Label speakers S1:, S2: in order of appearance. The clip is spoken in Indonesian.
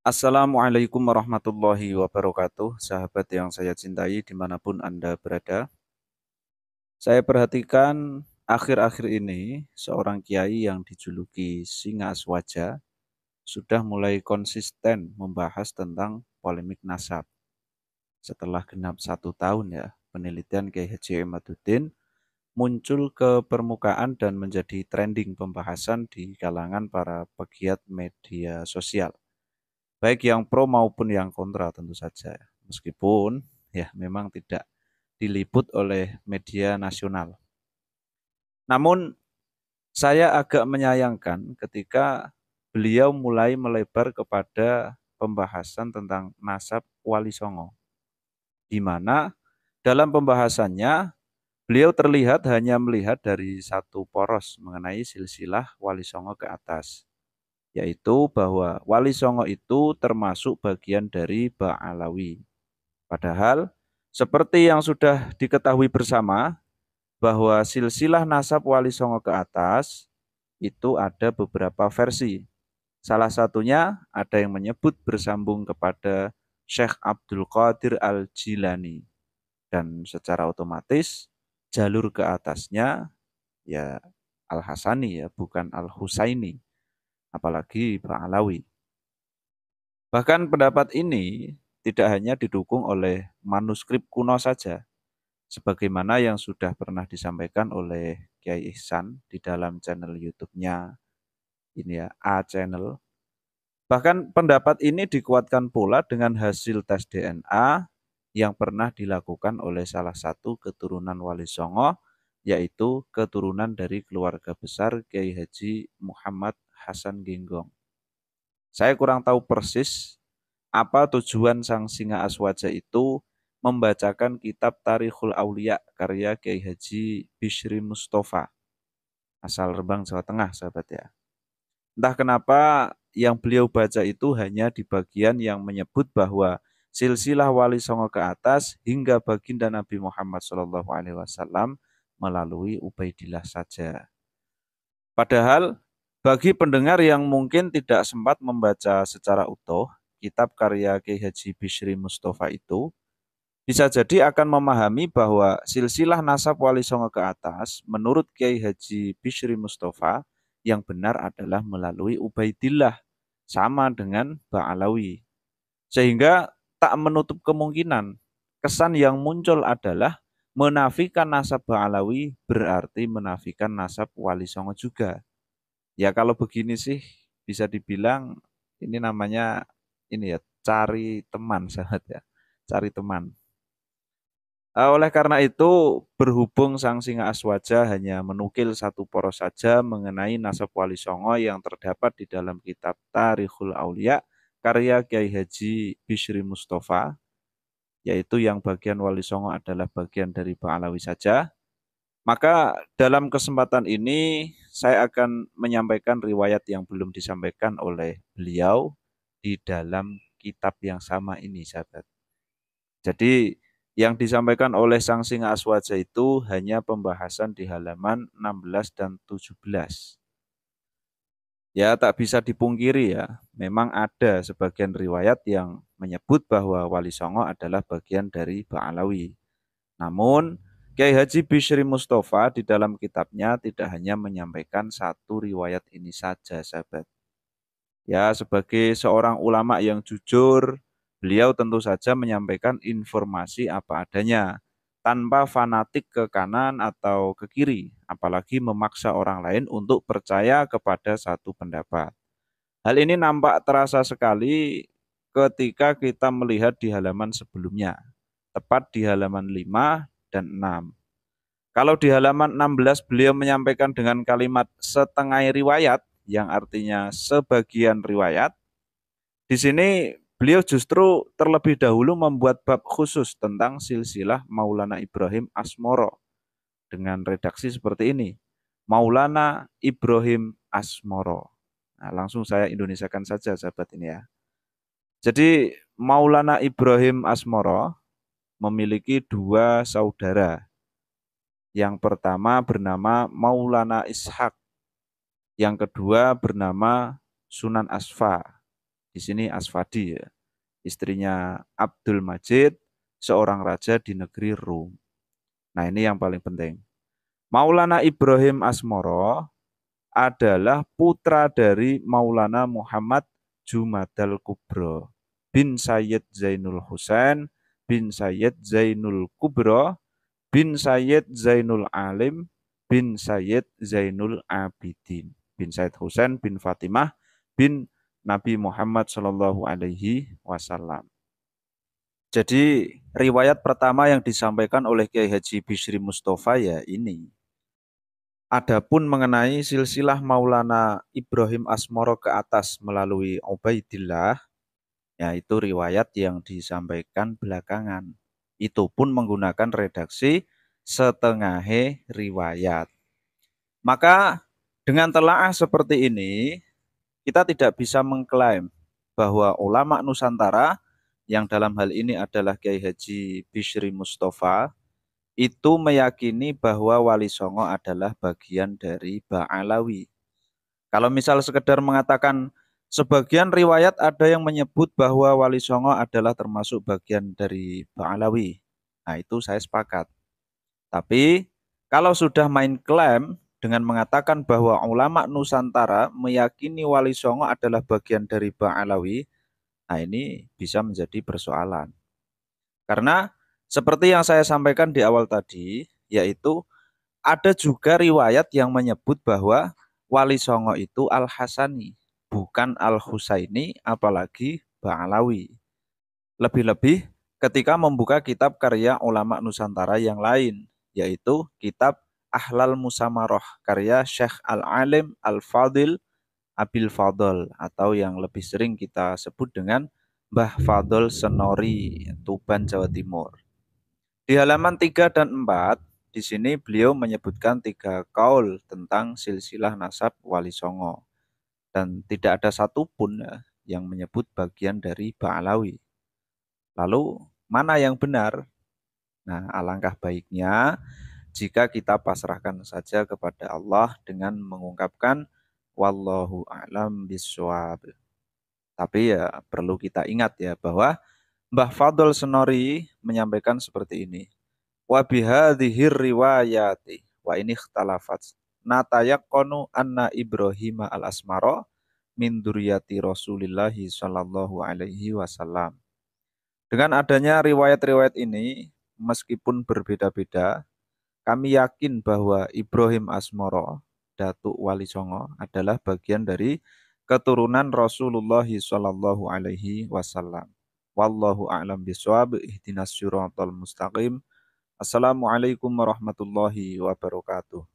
S1: Assalamualaikum warahmatullahi wabarakatuh, sahabat yang saya cintai dimanapun Anda berada. Saya perhatikan akhir-akhir ini seorang kiai yang dijuluki Singa Aswaja sudah mulai konsisten membahas tentang polemik nasab. Setelah genap 1 tahun ya, penelitian Kiai Haji Imaduddin muncul ke permukaan dan menjadi trending pembahasan di kalangan para pegiat media sosial. Baik yang pro maupun yang kontra tentu saja. Meskipun ya memang tidak diliput oleh media nasional. Namun saya agak menyayangkan ketika beliau mulai melebar kepada pembahasan tentang nasab Wali Songo. Di mana dalam pembahasannya beliau terlihat hanya melihat dari satu poros mengenai silsilah Wali Songo ke atas, yaitu bahwa Wali Songo itu termasuk bagian dari Ba'alawi. Padahal seperti yang sudah diketahui bersama bahwa silsilah nasab Wali Songo ke atas itu ada beberapa versi. Salah satunya ada yang menyebut bersambung kepada Syekh Abdul Qadir Al-Jilani dan secara otomatis jalur ke atasnya ya Al-Hasani ya bukan Al-Husaini apalagi Ba'alawi. Bahkan pendapat ini tidak hanya didukung oleh manuskrip kuno saja, sebagaimana yang sudah pernah disampaikan oleh Kiai Ihsan di dalam channel YouTube-nya ini ya, A Channel. Bahkan pendapat ini dikuatkan pula dengan hasil tes DNA yang pernah dilakukan oleh salah satu keturunan Wali Songo, yaitu keturunan dari keluarga besar Kiai Haji Muhammad Hasan Genggong. Saya kurang tahu persis apa tujuan Sang Singa Aswaja itu membacakan kitab Tarikhul Aulia karya Kiai Haji Bishri Mustafa, asal Rembang, Jawa Tengah, sahabat ya. Entah kenapa yang beliau baca itu hanya di bagian yang menyebut bahwa silsilah Wali Songo ke atas hingga baginda Nabi Muhammad SAW melalui Ubaidillah saja. Padahal bagi pendengar yang mungkin tidak sempat membaca secara utuh kitab karya Kiai Haji Bishri Mustafa itu, bisa jadi akan memahami bahwa silsilah nasab Wali Songo ke atas menurut Kiai Haji Bishri Mustafa yang benar adalah melalui Ubaidillah sama dengan Ba'alawi. Sehingga tak menutup kemungkinan kesan yang muncul adalah menafikan nasab Ba'alawi berarti menafikan nasab Wali Songo juga. Ya kalau begini sih bisa dibilang ini namanya ini ya cari teman sahabat ya, cari teman. Oleh karena itu, berhubung Sang Singa Aswaja hanya menukil satu poros saja mengenai nasab Wali Songo yang terdapat di dalam kitab Tarikhul Aulia karya Kiai Haji Bishri Mustafa, yaitu yang bagian Wali Songo adalah bagian dari Ba'alawi saja, maka dalam kesempatan ini saya akan menyampaikan riwayat yang belum disampaikan oleh beliau di dalam kitab yang sama ini, sahabat. Jadi yang disampaikan oleh Sang Singa Aswaja itu hanya pembahasan di halaman 16 dan 17. Ya tak bisa dipungkiri ya, memang ada sebagian riwayat yang menyebut bahwa Wali Songo adalah bagian dari Ba'alawi. Namun Kiai Haji Bishri Mustafa di dalam kitabnya tidak hanya menyampaikan satu riwayat ini saja, sahabat. Ya, sebagai seorang ulama yang jujur, beliau tentu saja menyampaikan informasi apa adanya, tanpa fanatik ke kanan atau ke kiri, apalagi memaksa orang lain untuk percaya kepada satu pendapat. Hal ini nampak terasa sekali ketika kita melihat di halaman sebelumnya, tepat di halaman 5 dan 6. Kalau di halaman 16 beliau menyampaikan dengan kalimat setengah riwayat, yang artinya sebagian riwayat, di sini beliau justru terlebih dahulu membuat bab khusus tentang silsilah Maulana Ibrahim Asmoro dengan redaksi seperti ini. Maulana Ibrahim Asmoro. Nah, langsung saya Indonesiakan saja sahabat ini ya. Jadi Maulana Ibrahim Asmoro memiliki dua saudara. Yang pertama bernama Maulana Ishak, yang kedua bernama Sunan Asfa. Di sini Asfadi ya. Istrinya Abdul Majid, seorang raja di negeri Rum. Nah, ini yang paling penting. Maulana Ibrahim Asmoro adalah putra dari Maulana Muhammad Jumadal Kubro bin Sayyid Zainul Husain bin Sayyid Zainul Kubro bin Sayyid Zainul Alim bin Sayyid Zainul Abidin bin Sayyid Husain bin Fatimah bin Nabi Muhammad Shallallahu Alaihi Wasallam. Jadi riwayat pertama yang disampaikan oleh Kiai Haji Bishri Mustafa ya ini. Adapun mengenai silsilah Maulana Ibrahim Asmoro ke atas melalui Ubaidillah, yaitu riwayat yang disampaikan belakangan. Itu pun menggunakan redaksi setengah riwayat. Maka dengan telaah seperti ini, kita tidak bisa mengklaim bahwa ulama Nusantara yang dalam hal ini adalah Kiai Haji Bishri Mustafa itu meyakini bahwa Wali Songo adalah bagian dari Ba'alawi. Kalau misal sekedar mengatakan sebagian riwayat ada yang menyebut bahwa Wali Songo adalah termasuk bagian dari Ba'alawi. Nah itu saya sepakat. Tapi kalau sudah main klaim dengan mengatakan bahwa ulama Nusantara meyakini Wali Songo adalah bagian dari Ba'alawi, nah ini bisa menjadi persoalan. Karena seperti yang saya sampaikan di awal tadi, yaitu ada juga riwayat yang menyebut bahwa Wali Songo itu Al-Hasani, bukan Al-Husaini, apalagi Ba'alawi. Lebih-lebih ketika membuka kitab karya ulama Nusantara yang lain, yaitu kitab Ahlal Musamaroh, karya Syekh Al-Alim Al-Fadil Abil Fadl, atau yang lebih sering kita sebut dengan Mbah Fadl Senori, Tuban, Jawa Timur. Di halaman 3 dan 4, di sini beliau menyebutkan 3 kaul tentang silsilah nasab Wali Songo. Dan tidak ada satupun yang menyebut bagian dari Ba'alawi. Lalu, mana yang benar? Nah, alangkah baiknya jika kita pasrahkan saja kepada Allah dengan mengungkapkan Wallahu a'lam bishawab. Tapi ya perlu kita ingat ya bahwa Mbah Fadl Senori menyampaikan seperti ini. Wa bihadhir riwayati wa ini ikhtalafat. Natayaqonu anna Ibrahim al-Asmara min dzurriyyati Rasulillah sallallahu alaihi wasallam. Dengan adanya riwayat-riwayat ini, meskipun berbeda-beda, kami yakin bahwa Ibrahim Asmara, Datuk Wali Songo, adalah bagian dari keturunan Rasulullah sallallahu alaihi wasallam. Wallahu a'lam bishawab. Ihdinas siratal mustaqim. Assalamualaikum warahmatullahi wabarakatuh.